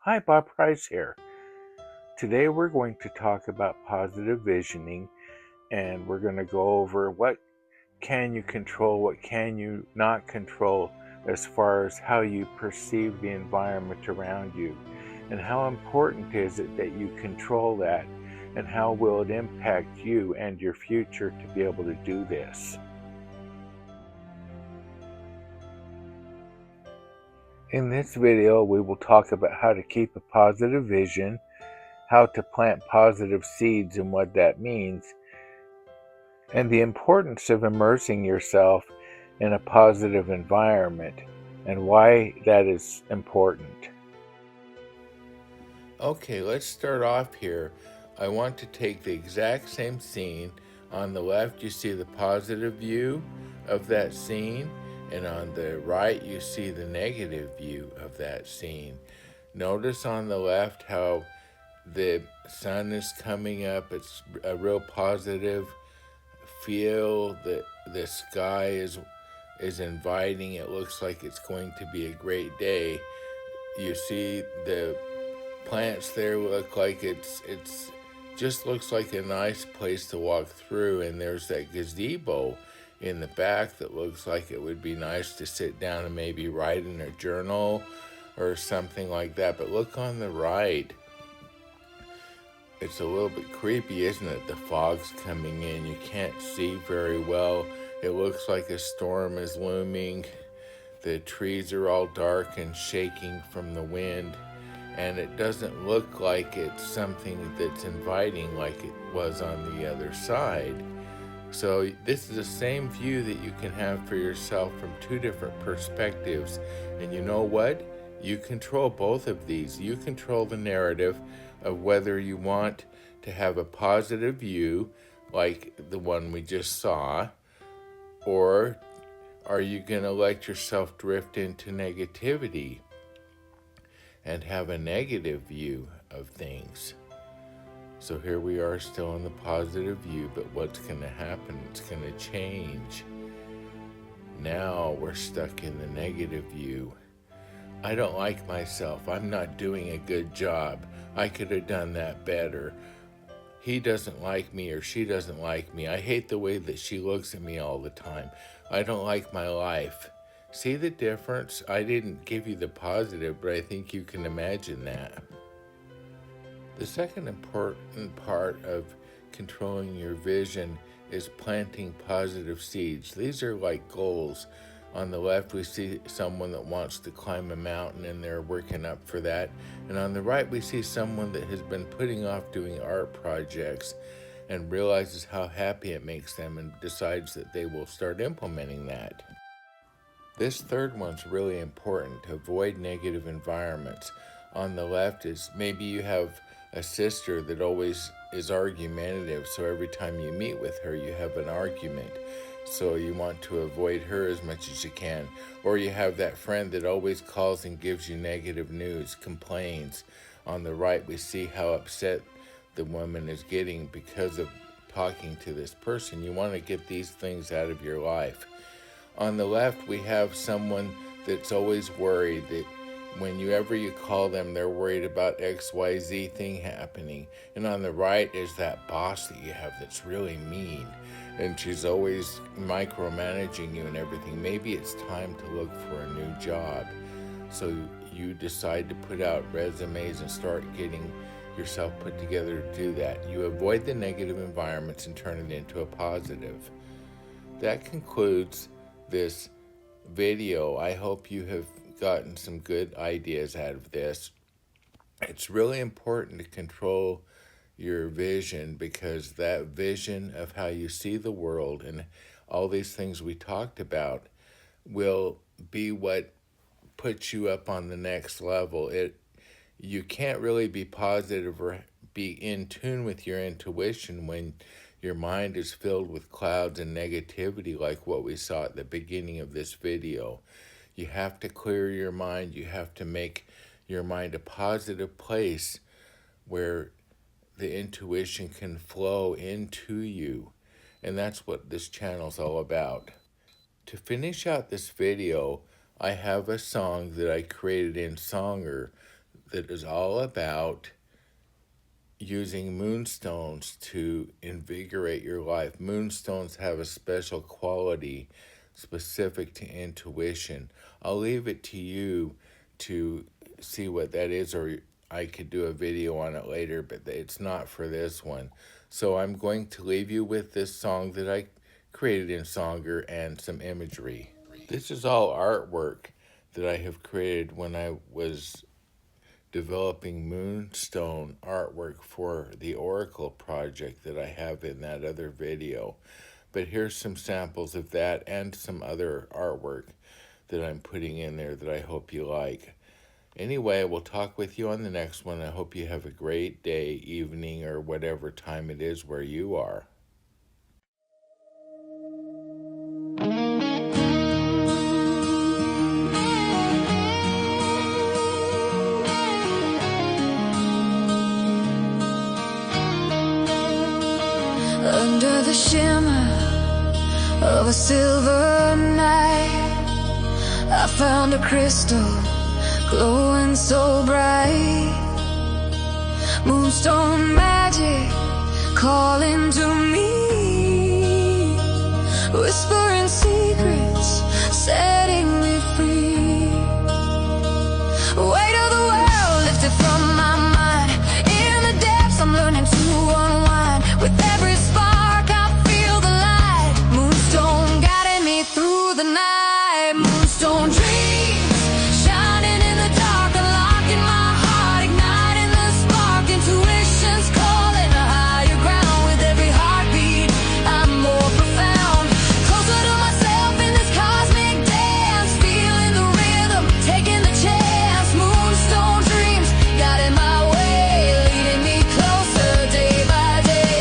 Hi, Bob Price here. Today we're going to talk about positive visioning, and we're going to go over what can you control, what can you not control as far as how you perceive the environment around you, and how important is it that you control that, and how will it impact you and your future to be able to do this. In this video, we will talk about how to keep a positive vision, how to plant positive seeds and what that means, and the importance of immersing yourself in a positive environment and why that is important. Okay, let's start off here. I want to take the exact same scene. On the left, you see the positive view of that scene, and on the right, you see the negative view of that scene. Notice on the left how the sun is coming up. It's a real positive feel. The sky is inviting. It looks like it's going to be a great day. You see the plants there look like it's just looks like a nice place to walk through, and there's that gazebo in the back that looks like it would be nice to sit down and maybe write in a journal or something like that. But look on the right. It's a little bit creepy, isn't it? The fog's coming in. You can't see very well. It looks like a storm is looming. The trees are all dark and shaking from the wind, and it doesn't look like it's something that's inviting like it was on the other side. So this is the same view that you can have for yourself from two different perspectives. And you know what? You control both of these. You control the narrative of whether you want to have a positive view like the one we just saw, or are you going to let yourself drift into negativity and have a negative view of things? So here we are still in the positive view, but what's going to happen? It's going to change. Now we're stuck in the negative view. I don't like myself. I'm not doing a good job. I could have done that better. He doesn't like me, or she doesn't like me. I hate the way that she looks at me all the time. I don't like my life. See the difference? I didn't give you the positive, but I think you can imagine that. The second important part of controlling your vision is planting positive seeds. These are like goals. On the left, we see someone that wants to climb a mountain and they're working up for that. And on the right, we see someone that has been putting off doing art projects and realizes how happy it makes them and decides that they will start implementing that. This third one's really important. Avoid negative environments. On the left is maybe you have a sister that always is argumentative, so every time you meet with her, you have an argument. So you want to avoid her as much as you can. Or you have that friend that always calls and gives you negative news, complains. On the right, we see how upset the woman is getting because of talking to this person. You want to get these things out of your life. On the left, we have someone that's always worried that whenever you call them, they're worried about XYZ thing happening. And on the right is that boss that you have that's really mean, and she's always micromanaging you and everything. Maybe it's time to look for a new job. So you decide to put out resumes and start getting yourself put together to do that. You avoid the negative environments and turn it into a positive. That concludes this video. I hope you have gotten some good ideas out of this. It's really important to control your vision, because that vision of how you see the world and all these things we talked about will be what puts you up on the next level. You can't really be positive or be in tune with your intuition when your mind is filled with clouds and negativity, like what we saw at the beginning of this video. You have to clear your mind. You have to make your mind a positive place where the intuition can flow into you. And that's what this channel's all about. To finish out this video, I have a song that I created in Songer that is all about using moonstones to invigorate your life. Moonstones have a special quality specific to intuition. I'll leave it to you to see what that is, or I could do a video on it later, but it's not for this one. So I'm going to leave you with this song that I created in Songer and some imagery. This is all artwork that I have created when I was developing moonstone artwork for the Oracle project that I have in that other video. But here's some samples of that and some other artwork that I'm putting in there that I hope you like. Anyway, we'll talk with you on the next one. I hope you have a great day, evening, or whatever time it is where you are. Under the shimmer of a silver night, I found a crystal glowing so bright. Moonstone magic calling to me, whispering secrets, setting me free. Weight of the world lifted from my mind. In the depths I'm learning to unwind. With every spark I feel the light. Moonstone guiding me through the night. Moonstone dreams shining in the dark, unlocking my heart, igniting the spark. Intuition's calling a higher ground. With every heartbeat I'm more profound, closer to myself in this cosmic dance. Feeling the rhythm, taking the chance. Moonstone dreams guiding my way, leading me closer day by day.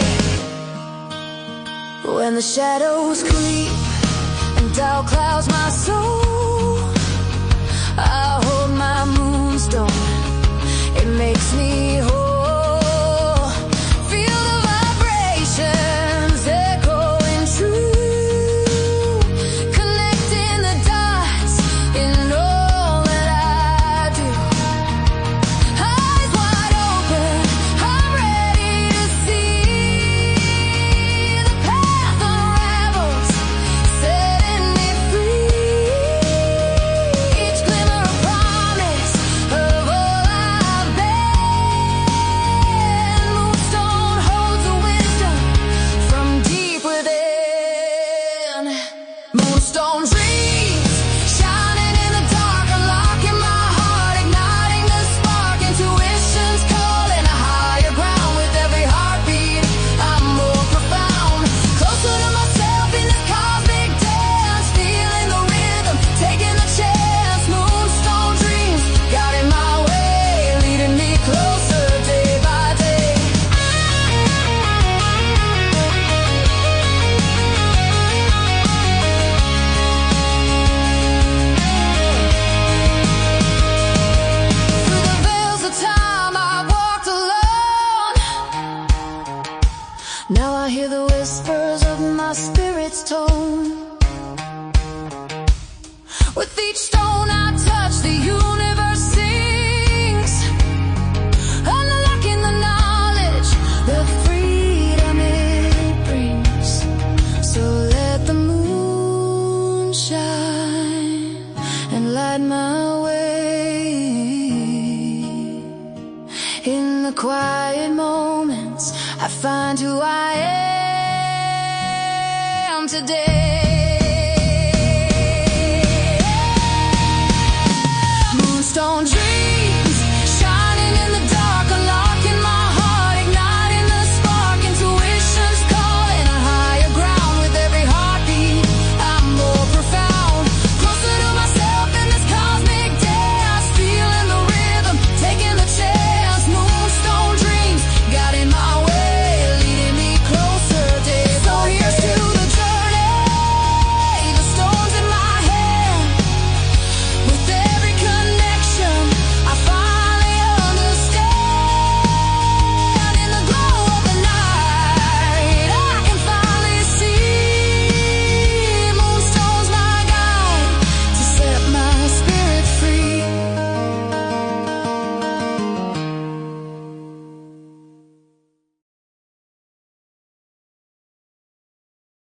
When the shadows creep and doubt clouds my soul, I hold my moonstone, it makes me whole. Feel the vibrations echoing true, connecting the dots in all that I do. Eyes wide open, I'm ready to see. The path unravels, setting me free. Each glimmer a promise of all I've been. Moonstone holds a wisdom from deep within. Moonstone dreams shining in the dark, unlocking my heart, igniting the spark. Intuition's calling a higher ground. With every heartbeat I'm more profound, closer to myself in this cosmic dance. Feeling the rhythm, taking the chance. Moonstone dreams guiding my way, leading me closer day by day. Through the veils of time I walked alone. Now I hear the whispers of my spirit's tone. With each stone I touch, the universe sings, unlocking the knowledge, the freedom it brings. So let the moon shine and light my way. In the quiet moments I find who I am today.